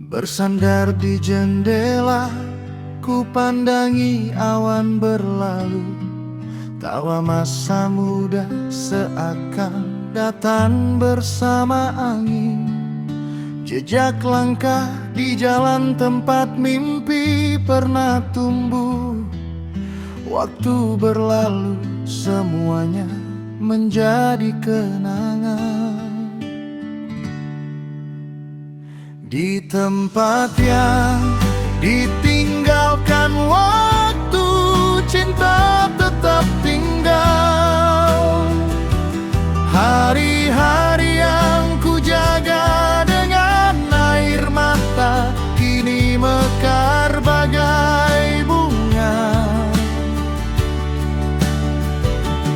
Bersandar di jendela, ku pandangi awan berlalu. Tawa masa muda seakan datang bersama angin. Jejak langkah di jalan tempat mimpi pernah tumbuh. Waktu berlalu, semuanya menjadi kenangan. Di tempat yang ditinggalkan waktu, cinta tetap tinggal. Hari-hari yang ku jaga dengan air mata kini mekar bagai bunga.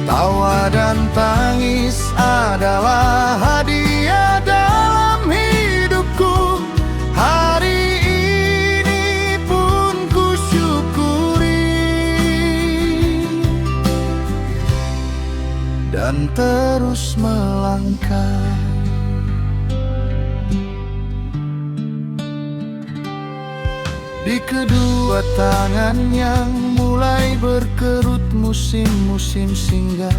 Tawa dan tangis adalah hadiah dalam hidupku. Hari ini pun ku syukuri dan terus melangkah. Di kedua tangan yang mulai berkerut, musim-musim singgah.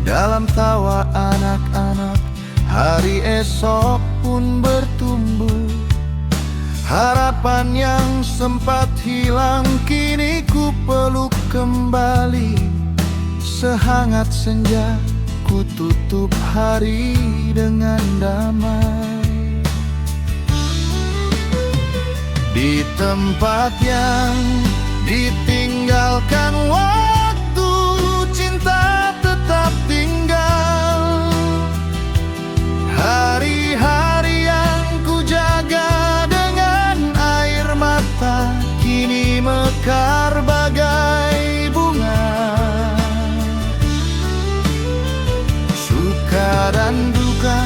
Dalam tawa anak-anak, hari esok pun bertumbuh. Harapan yang sempat hilang kini ku peluk kembali. Sehangat senja, ku tutup hari dengan damai. Di tempat yang ditinggalkan waktu, cinta tetap tinggal. Hari-hari yang ku jaga dengan air mata kini mekar bagai bunga. Suka dan duka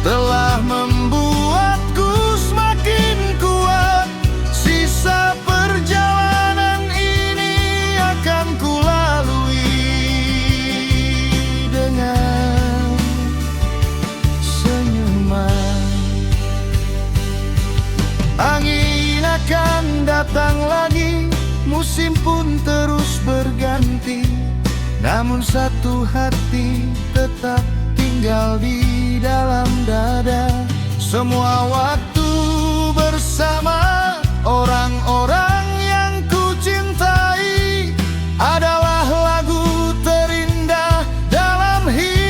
telah membuatku semakin kuat. Sisa perjalanan ini akan ku lalui dengan senyuman. Angin akan datang lagi, musim pun terus berganti. Namun satu hati tetap tinggal di dalam dada. Semua waktu bersama orang-orang yang ku cintai adalah lagu terindah dalam hidupku.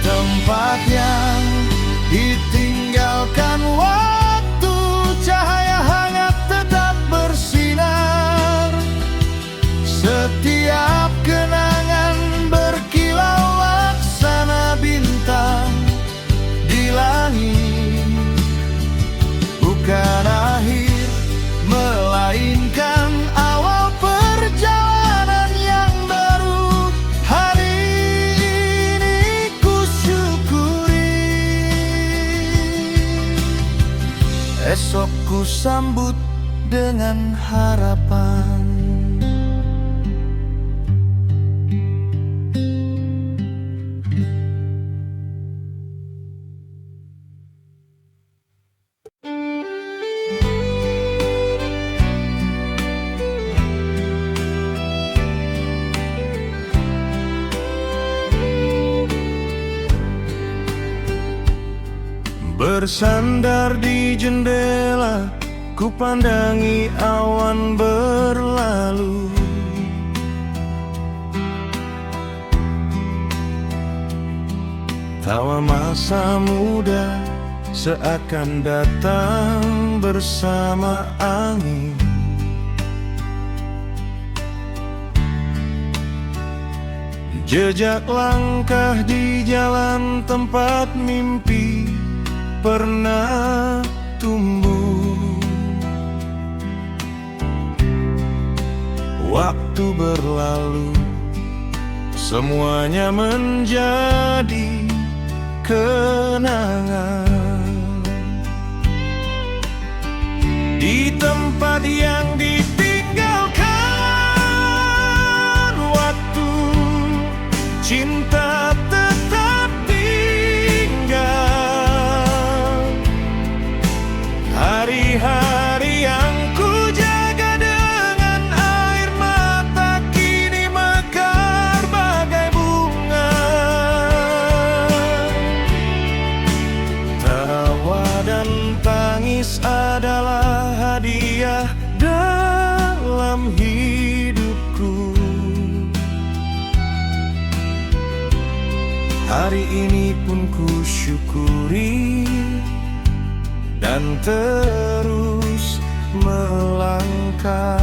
Tempat yang ditinggalkan waktu, cahaya hangat tetap bersinar. Setiap kenangan berkilau laksana bintang di langit. Bukan akhir, melainkan awal perjalanan yang baru. Hari esok ku sambut dengan harapan. Bersandar di jendela, ku pandangi awan berlalu. Tawa masa muda seakan datang bersama angin. Jejak langkah di jalan tempat mimpi pernah tumbuh. Waktu berlalu, semuanya menjadi kenangan. Di tempat yang ditinggalkan waktu, cinta tetap tinggal. Hari-hari yang ku jaga dengan air mata kini mekar bagai bunga. Tawa dan tangis adalah hadiah dalam hidupku. Hari ini pun ku syukuri dan terus melangkah.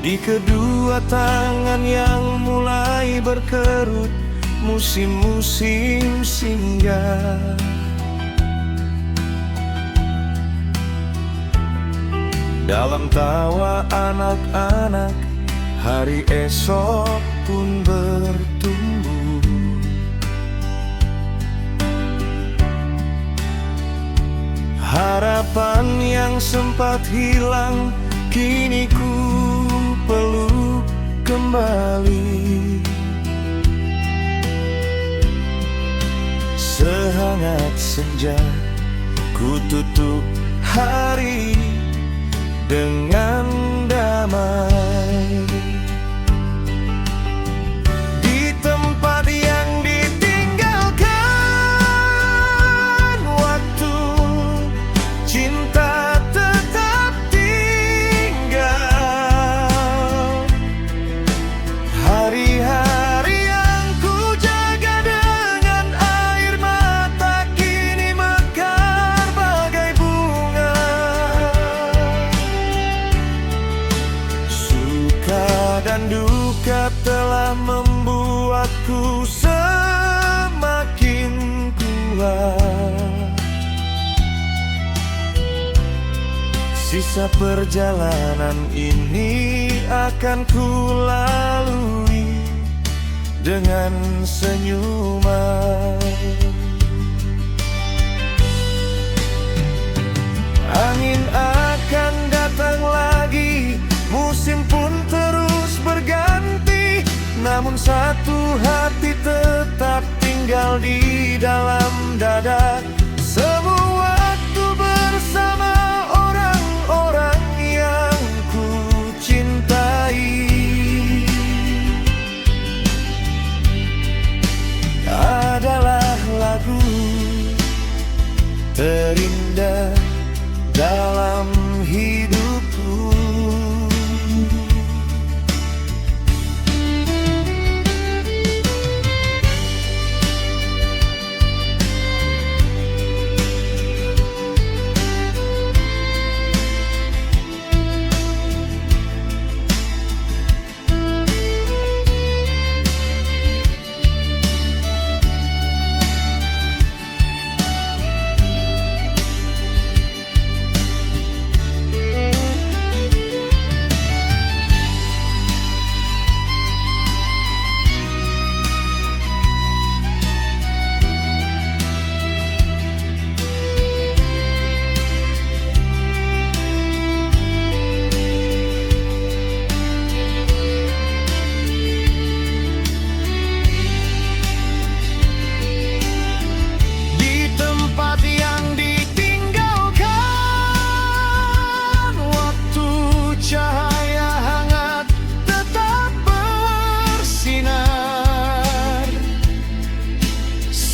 Di kedua tangan yang mulai berkerut, musim-musim singgah. Dalam tawa anak-anak, hari esok pun bertumbuh. Harapan yang sempat hilang kini ku peluk kembali. Sehangat senja ku tutup hari dengan damai. Di tempat yang ditinggalkan waktu, cinta tetap tinggal. Hari-hari yang ku jaga dengan air mata kini mekar bagai bunga. Suka dan duka telah membuatku semakin kuat. Sisa perjalanan ini akan ku lalui dengan senyuman. Angin akan datang lagi, musim pun terus berganti, namun satu hati tetap tinggal di dalam dada. Semua waktu bersama orang-orang yang ku cintai adalah lagu terindah dalam hidupku.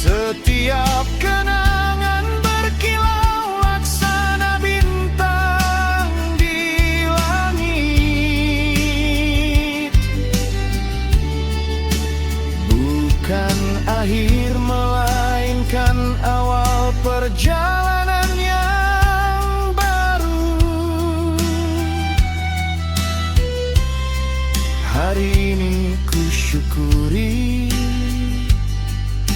Setiap kenangan berkilau laksana bintang di langit. Bukan akhir melainkan awal perjalanan yang baru. Hari ini ku syukuri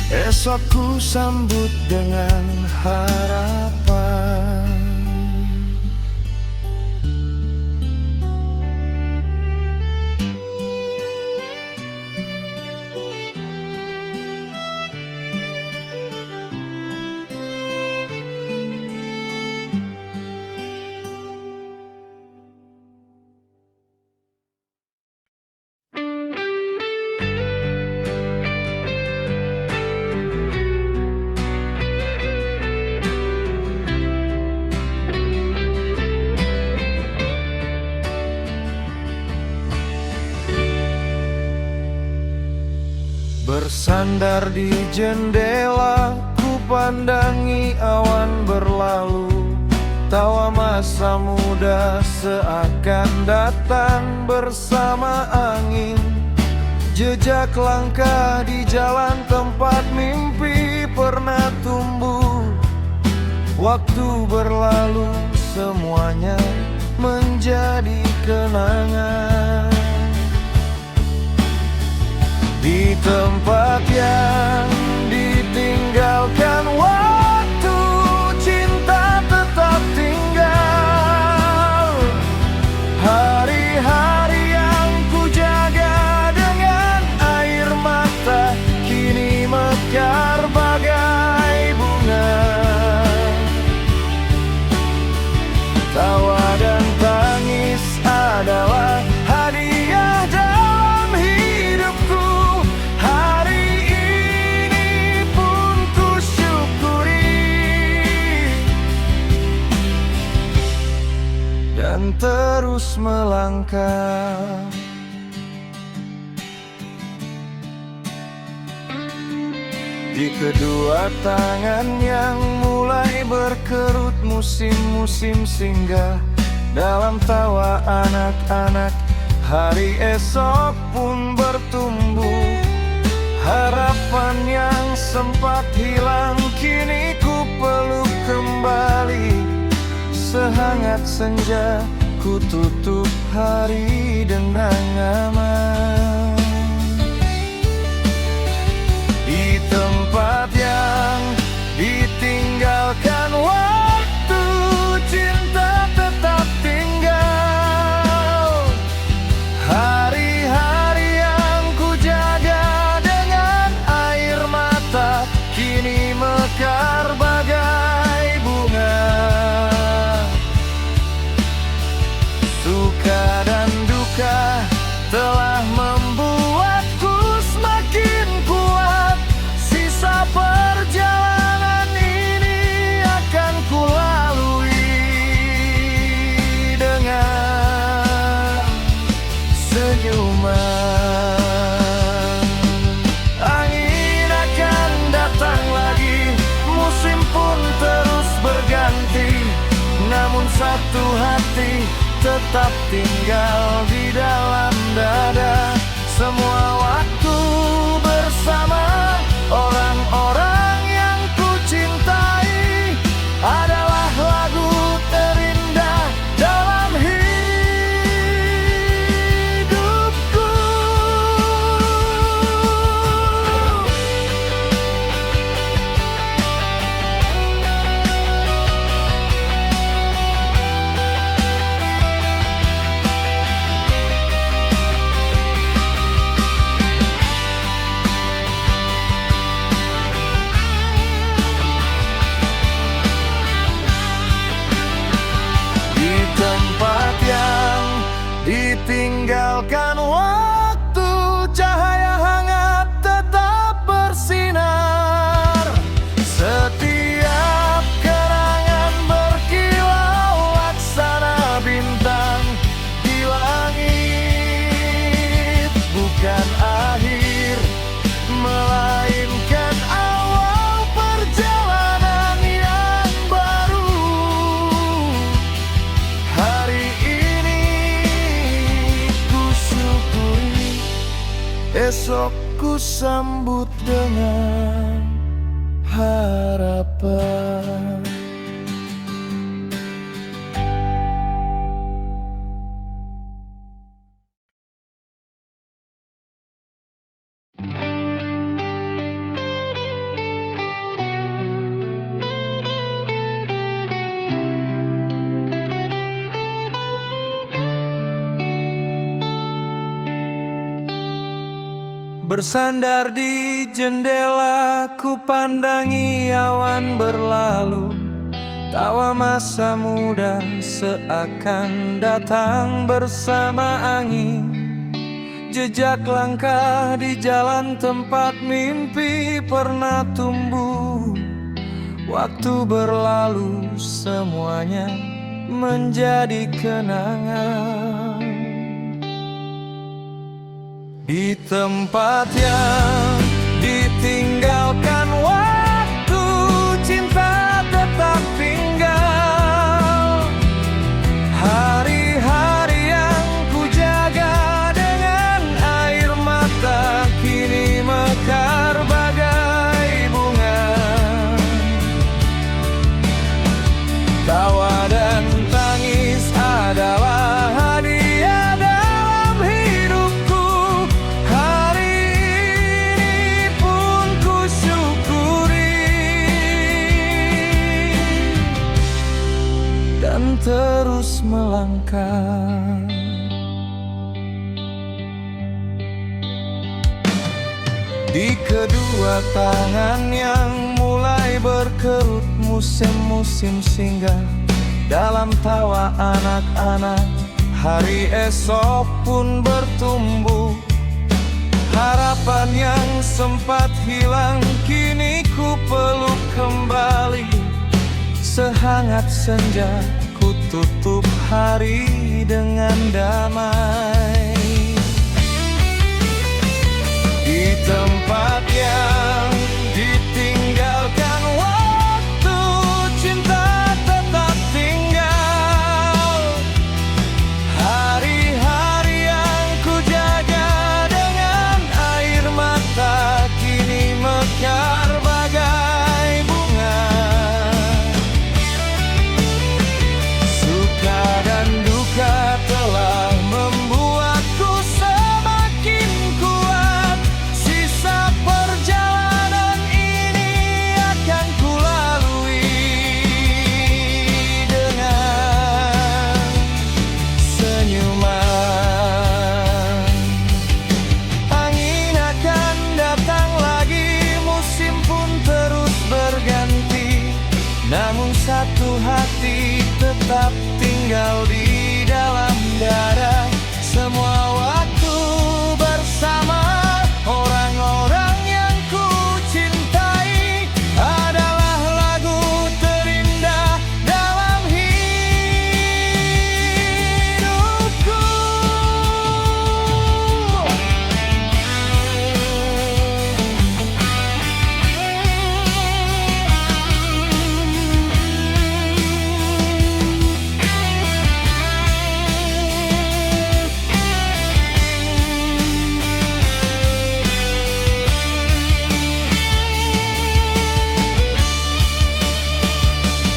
Esok ku sambut dengan harapan. Bersandar di jendela, ku pandangi awan berlalu. Tawa masa muda seakan datang bersama angin. Jejak langkah di jalan tempat mimpi pernah tumbuh. Waktu berlalu, semuanya menjadi kenangan. Di tempat yang ditinggalkan waktu, cinta tetap tinggal. Hari-hari yang ku jaga dengan air mata kini mekar bagai bunga. Tawa dan tangis adalah hadiah dalam hidupku. Hari ini pun ku syukuri dan terus melangkah. Di kedua tangan yang mulai berkerut, musim-musim singgah. Dalam tawa anak-anak, hari esok pun bertumbuh. Harapan yang sempat hilang kini ku peluk kembali. Sehangat senja ku tutup hari dengan aman. Di tempat yang ditinggalkan waktu, cinta tetap tinggal. Hari-hari yang ku jaga dengan air mata kini mekar bagai bunga. Suka dan duka telah membuatku semakin kuat. Sisa perjalanan ini akan ku lalui dengan senyuman. Angin akan datang lagi, musim pun terus berganti. Namun satu hati tetap tinggal di dalam dada. Semua waktu bersama orang-orang yang ku cintai adalah lagu terindah dalam hidupku. Ditinggalkan waktu, cahaya hangat tetap bersinar. Setiap kenangan berkilau laksana bintang di langit. Bukan akhir, melainkan awal perjalanan yang baru. Hari esok ku sambut dengan harapan. Bersandar di jendela, ku pandangi awan berlalu. Tawa masa muda seakan datang bersama angin. Jejak langkah di jalan tempat mimpi pernah tumbuh. Waktu berlalu, semuanya menjadi kenangan. Di tempat yang ditinggalkan waktu, cinta tetap tinggal. Hari-hari yang ku jaga dengan air mata kini mekar bagai bunga. Tawa dan tangis adalah hadiah dalam hidupku. Hari ini pun ku syukuri dan terus melangkah. Di kedua tangan yang mulai berkerut, musim-musim singgah. Dalam tawa anak-anak, hari esok pun bertumbuh. Harapan yang sempat hilang kini ku peluk kembali. Sehangat senja, ku tutup hari dengan damai. Di tempat yang ditinggalkan waktu, cinta tetap tinggal. Hari-hari yang ku jaga dengan air mata kini mekar bagai bunga. Suka dan duka telah membuatku semakin kuat. Sisa perjalanan ini akan kulalui dengan senyuman. Angin akan datang lagi, musim pun terus berganti. Namun satu hati tetap tinggal di dalam dada. Semua waktu bersama orang-orang yang ku cintai adalah lagu terindah dalam hidupku.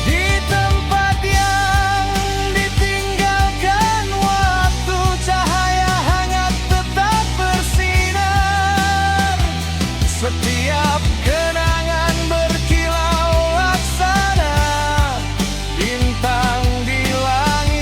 Di tempat yang ditinggalkan waktu, cahaya hangat tetap bersinar. Setiap kenangan berkilau laksana bintang di langit.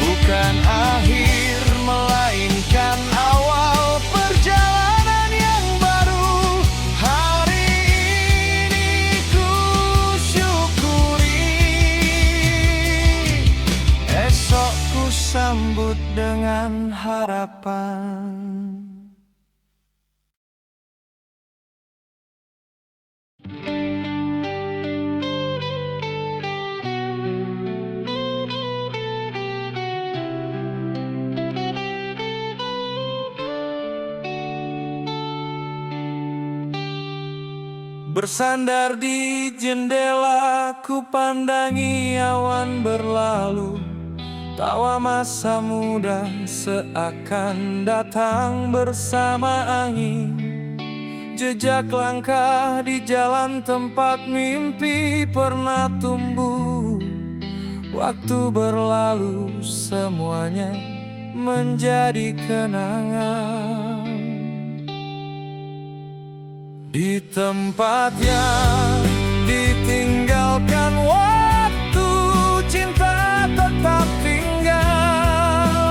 Bukan akhir, melainkan awal perjalanan yang baru. Hari ini ku syukuri, esok ku sambut dengan harapan. Bersandar di jendela, ku pandangi awan berlalu. Tawa masa muda seakan datang bersama angin. Jejak langkah di jalan tempat mimpi pernah tumbuh. Waktu berlalu, semuanya menjadi kenangan. Di tempat yang ditinggalkan waktu, cinta tetap tinggal.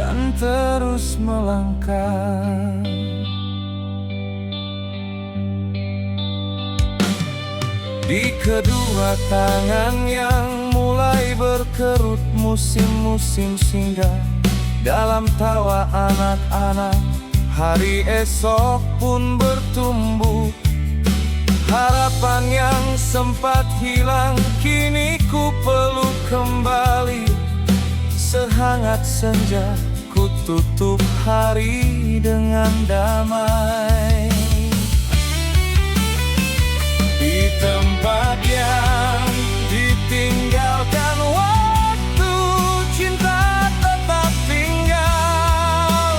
dan terus melangkah. Di kedua tangan yang mulai berkerut, musim-musim singgah. Dalam tawa anak-anak, hari esok pun bertumbuh. Harapan yang sempat hilang kini ku peluk kembali. Sehangat senja ku tutup hari dengan damai. Di tempat yang ditinggalkan waktu, cinta tetap tinggal.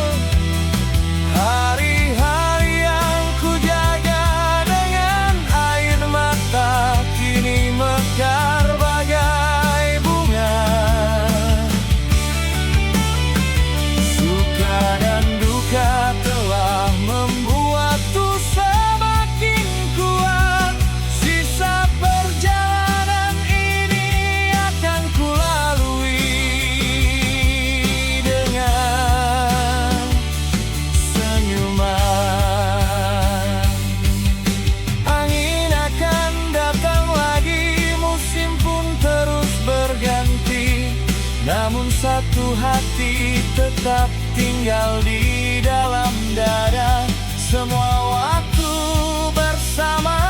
Hari-hari yang ku jaga dengan air mata kini mekar bagai bunga. Suka dan duka telah membuatku semakin kuat. Sisa perjalanan ini akan kulalui dengan senyuman. Angin akan datang lagi, musim pun terus berganti. Namun satu hati tetap tinggal di dalam dada. Semua waktu bersama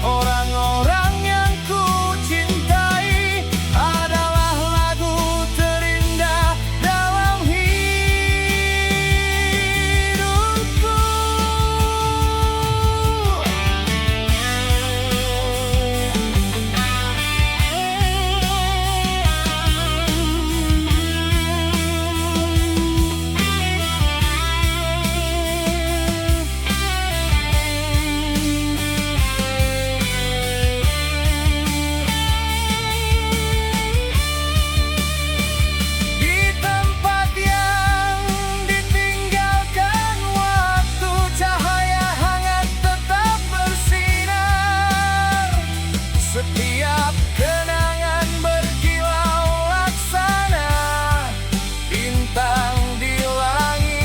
orang-orang yang ku cintai adalah lagu terindah dalam hidupku. Di tempat yang ditinggalkan waktu, cahaya hangat tetap bersinar. Setiap kenangan berkilau laksana bintang di langit.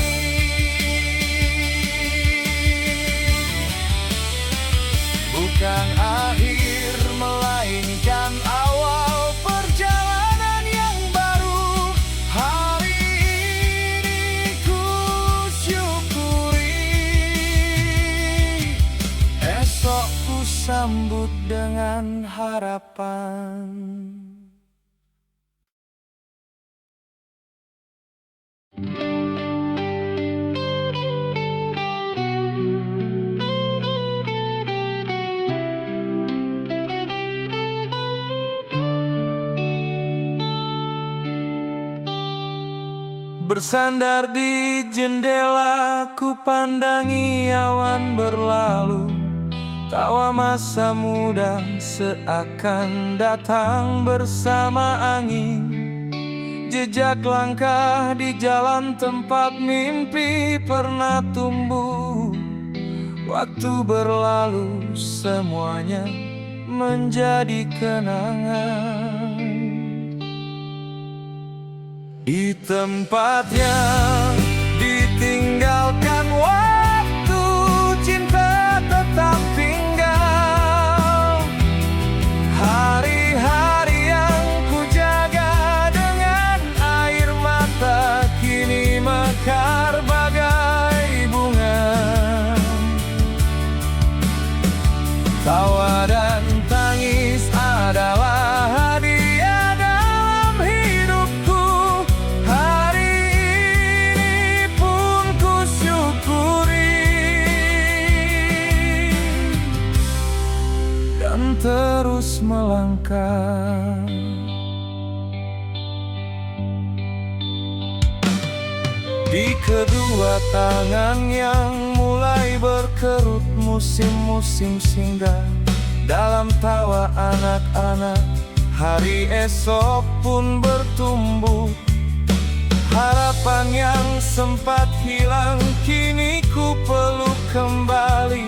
Bukan akhir melainkan awal perjalanan yang baru. Hari ini ku syukuri, esok ku sambut dengan harapan. Bersandar di jendela, ku pandangi awan berlalu. Tawa masa muda seakan datang bersama angin. Jejak langkah di jalan tempat mimpi pernah tumbuh. Waktu berlalu, semuanya menjadi kenangan. Di tempat yang ditinggalkan waktu, cinta tetap tinggal. Hari-hari yang ku jaga dengan air mata kini mekar bagai bunga. Tawa dan tangis adalah hadiah dalam hidupku. Hari ini pun ku syukuri dan terus melangkah. Di kedua tangan yang mulai berkerut, musim-musim singgah. Dalam tawa anak-anak, hari esok pun bertumbuh. Harapan yang sempat hilang kini ku peluk kembali.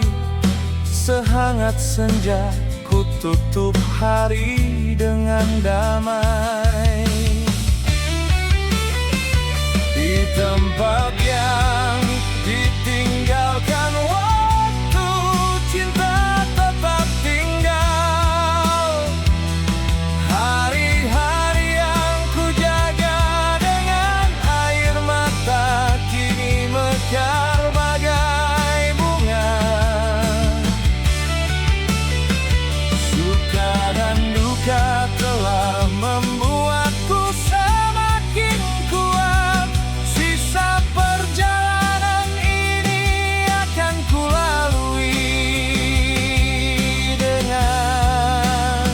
Sehangat senja ku tutup hari dengan damai. Di di tempat yang ditinggalkan waktu, cinta tetap tinggal. Hari-hari yang ku jaga dengan air mata kini mekar bagai bunga. Suka dan duka telah membuatku semakin kuat. Sisa perjalanan ini akan kulalui dengan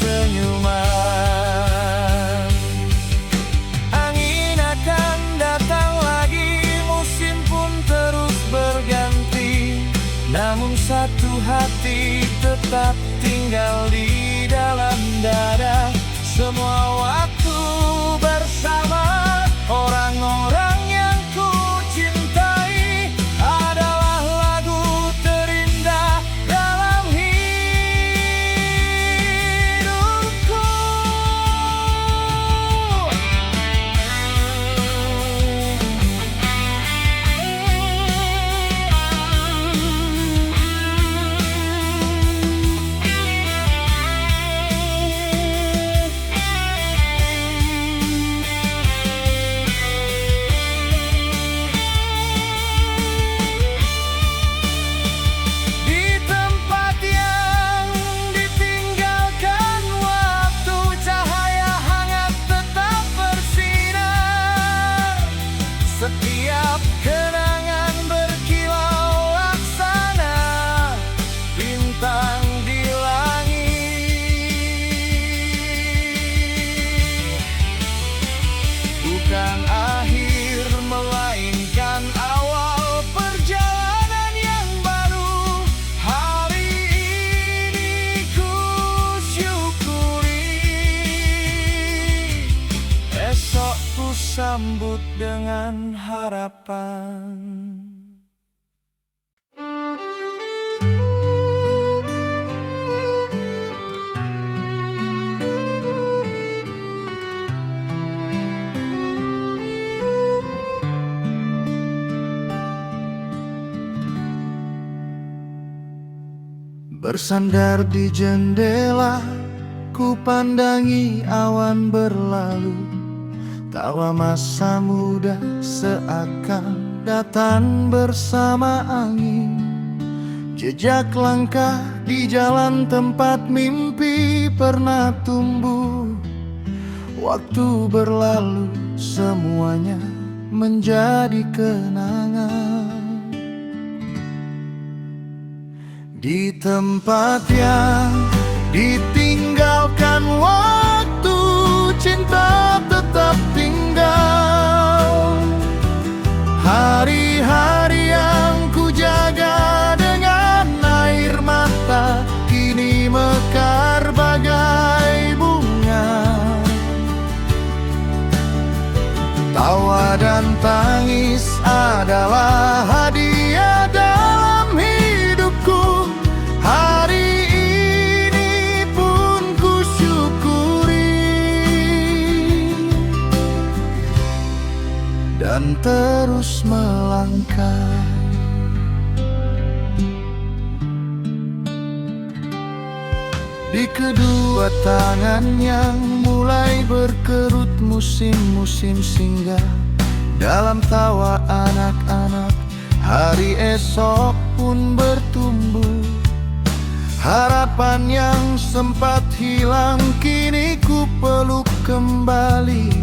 senyuman. Angin akan datang lagi, musim pun terus berganti, namun satu hati tetap tinggal di dalam dada. Semua waktu bersama orang-orang yang ku cintai adalah lagu terindah dalam hidupku. Di tempat yang ditinggalkan waktu, cahaya hangat tetap bersinar. Setiap kenangan berkilau laksana bintang di langit. Bukan akhir melainkan awal perjalanan yang baru. Hari ini ku syukuri, esok ku sambut dengan harapan. Bersandar di jendela, ku pandangi awan berlalu. Tawa masa muda seakan datang bersama angin. Jejak langkah di jalan tempat mimpi pernah tumbuh. Waktu berlalu, semuanya menjadi kenangan. Di tempat yang ditinggalkan waktu, cinta tetap tinggal. Hari-hari yang ku jaga dengan air mata kini mekar bagai bunga. Tawa dan tangis adalah hadiah dalam hidupku. Hari ini pun ku syukuri dan terus melangkah. Di kedua tangan yang mulai berkerut, musim-musim singgah. Dalam tawa anak-anak, hari esok pun bertumbuh. Harapan yang sempat hilang kini ku peluk kembali.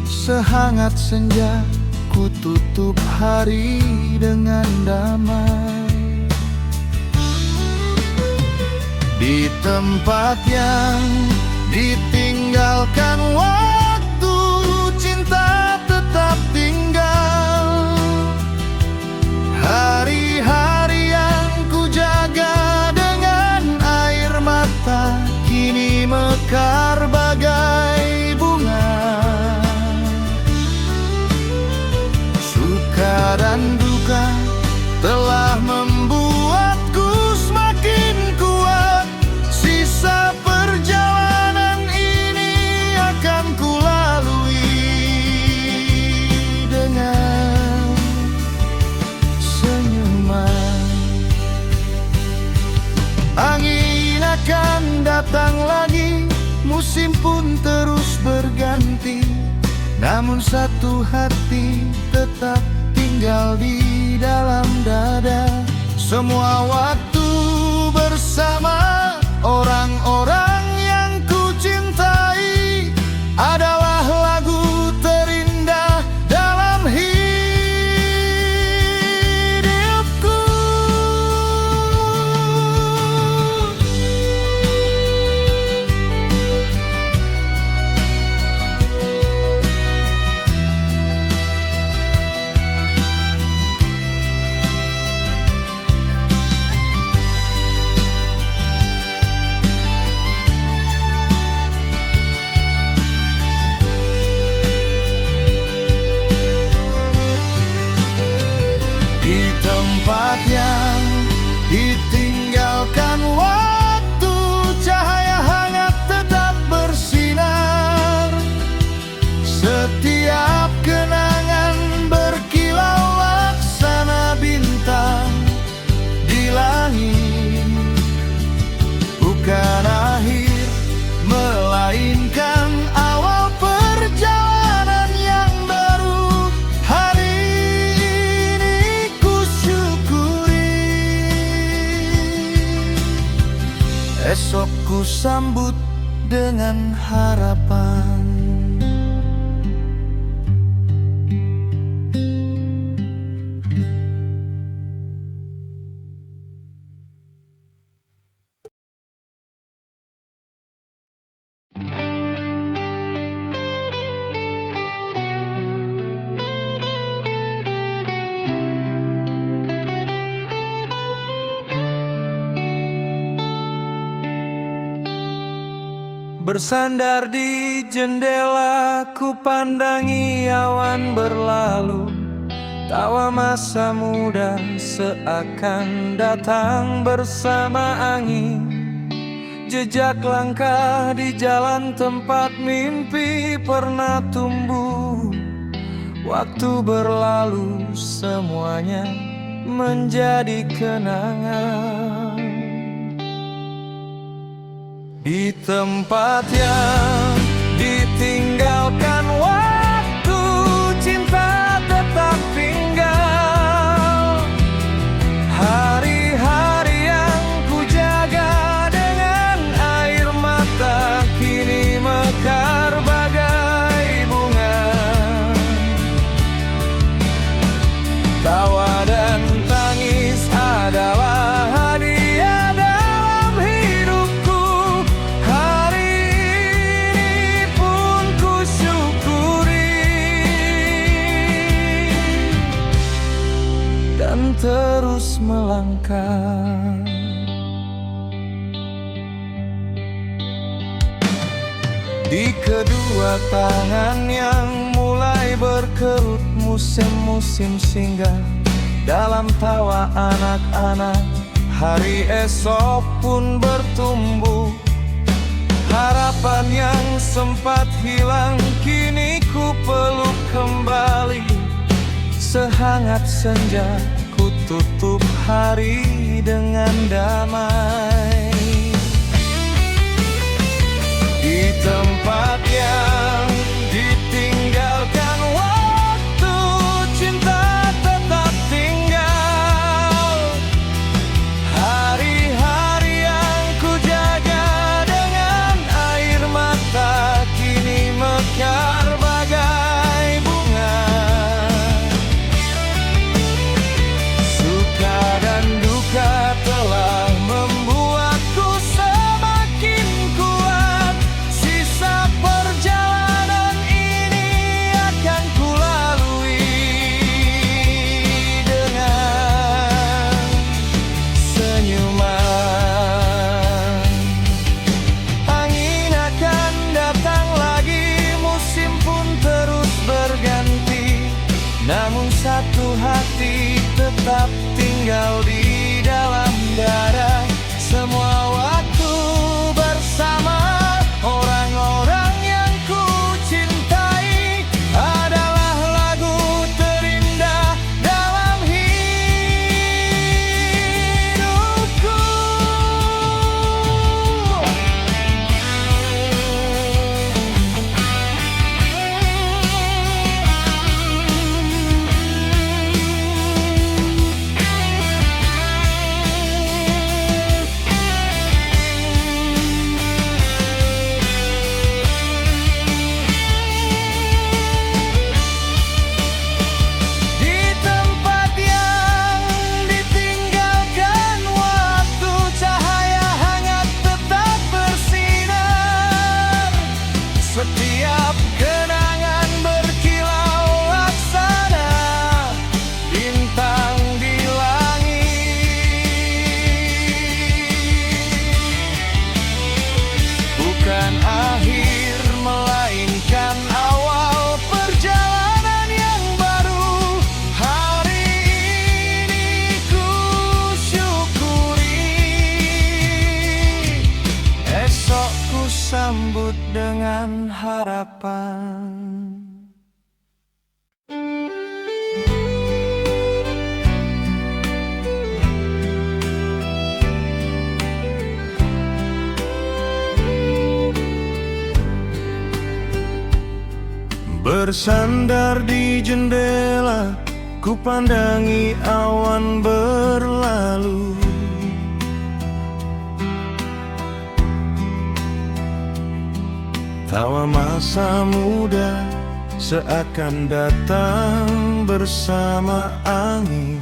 Sehangat senja ku tutup hari dengan damai. Di tempat yang ditinggalkan waktu, cinta tetap tinggal. Hari-hari yang ku jaga dengan air mata kini mekar bagai bunga. Suka dan duka telah membuatku semakin kuat. Sisa perjalanan ini akan ku berganti, namun satu hati tetap tinggal di dalam dada. Semua waktu bersama orang-orang yang ku cintai adalah lagu terindah dalam hidupku. Di tempat yang ditinggalkan waktu, cahaya hangat tetap bersinar. Setiap kenangan berkilau laksana bintang di langit. Bukan akhir, melainkan awal perjalanan yang baru. Hari ini ku syukuri, esok ku sambut dengan harapan. Bersandar di jendela, ku pandangi awan berlalu. Tawa masa muda seakan datang bersama angin. Jejak langkah di jalan tempat mimpi pernah tumbuh. Waktu berlalu, semuanya menjadi kenangan. Di tempat yang ditinggalkan waktu, cinta tetap tinggal. Hari-hari yang ku jaga dengan air mata kini mekar bagai bunga. Tawa dan tangis adalah hadiah dalam hidupku. Hari ini pun ku syukuri dan terus melangkah. Di kedua tangan yang mulai berkerut, musim-musim singgah. Dalam tawa anak-anak, hari esok pun bertumbuh. Harapan yang sempat hilang kini ku peluk kembali. Sehangat senja, ku tutup hari dengan damai. Di tempat yang ditinggalkan waktu, cinta tetap tinggal. Hari-hari yang ku jaga dengan air mata kini mekar bagai bunga. Suka dan duka telah membuatku semakin kuat. Sisa perjalanan ini akan kulalui dengan senyuman. Angin akan datang lagi, musim pun terus berganti, namun satu hati tetap tinggal di dalam dada. Semua waktu bersama orang-orang yang ku cintai adalah lagu terindah dalam hidupku. harapan. Bersandar di jendela, ku pandangi awan berlalu. Tawa masa muda seakan datang bersama angin.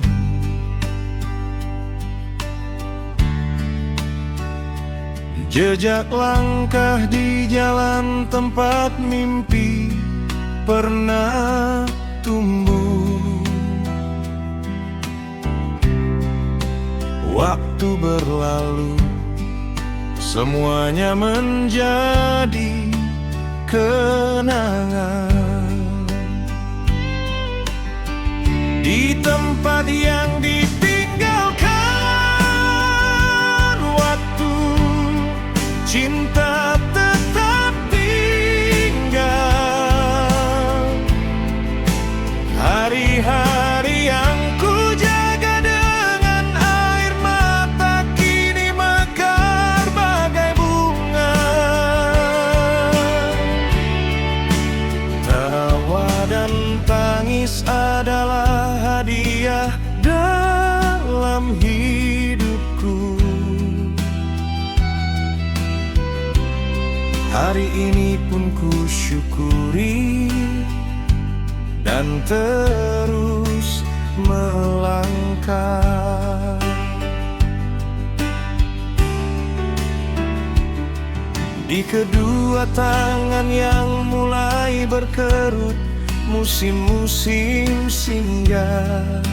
Jejak langkah di jalan tempat mimpi pernah tumbuh. Waktu berlalu, semuanya menjadi kenangan. Di tempat yang ditinggalkan waktu, cinta tetap tinggal. Hari-hari yang ku jaga dengan air mata kini mekar bagai bunga. Tawa dan tangis adalah hadiah dalam hidupku. Hari ini pun ku syukuri dan terus melangkah. Di kedua tangan yang mulai berkerut, musim-musim singgah.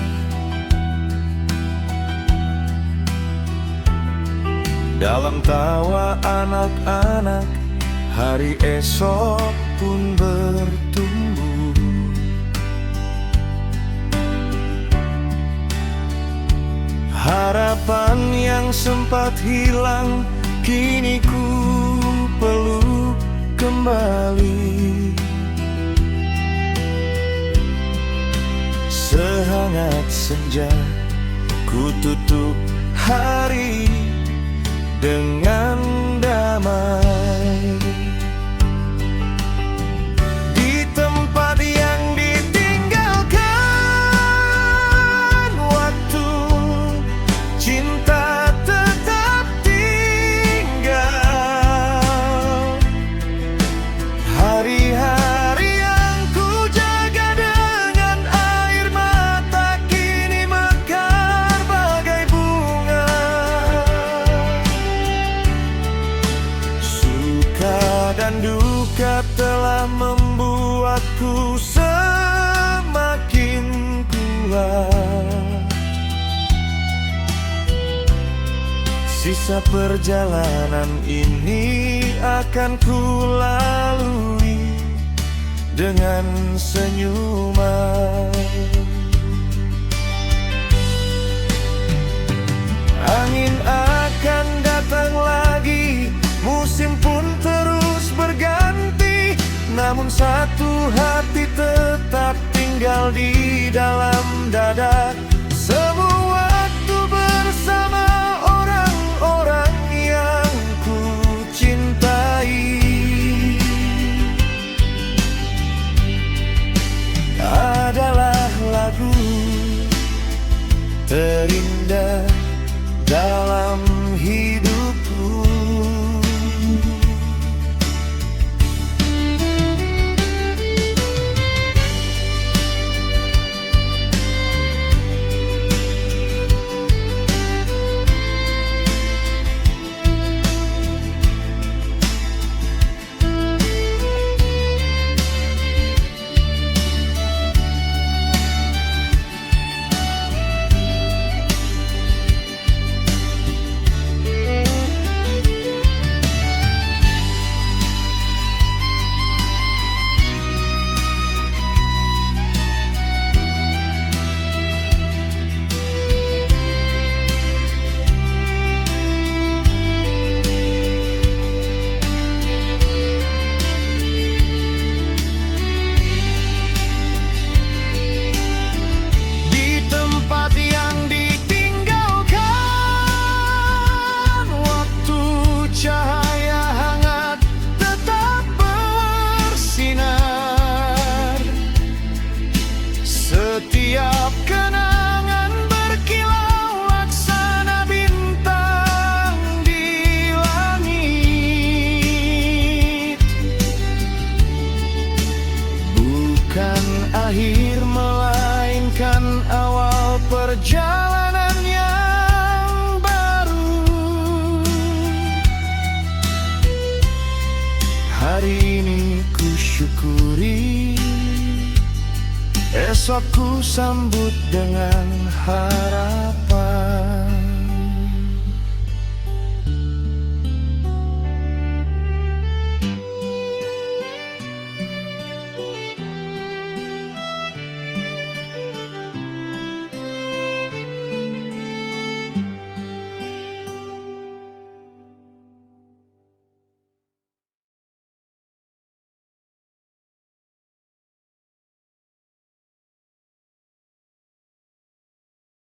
Dalam tawa anak-anak, hari esok pun bertumbuh. Harapan yang sempat hilang kini ku peluk kembali. Sehangat senja ku tutup hari dengan damai. Di tempat yang ditinggalkan waktu, cinta tetap tinggal. Hari-hari yang ku jaga dengan air mata kini mekar bagai bunga. Suka dan duka telah membuatku semakin kuat. Sisa perjalanan ini akan ku lalui dengan senyuman. Angin akan datang lagi, musim pun terus berganti, namun satu hati tetap tinggal di dalam dada. Semua waktu bersama orang-orang yang ku cintai adalah lagu terindah dalam hidupku. setiap kenangan berkilau laksana bintang di langit. Bukan akhir melainkan awal perjalanan yang baru. Hari ini ku syukuri, esok ku sambut dengan harap.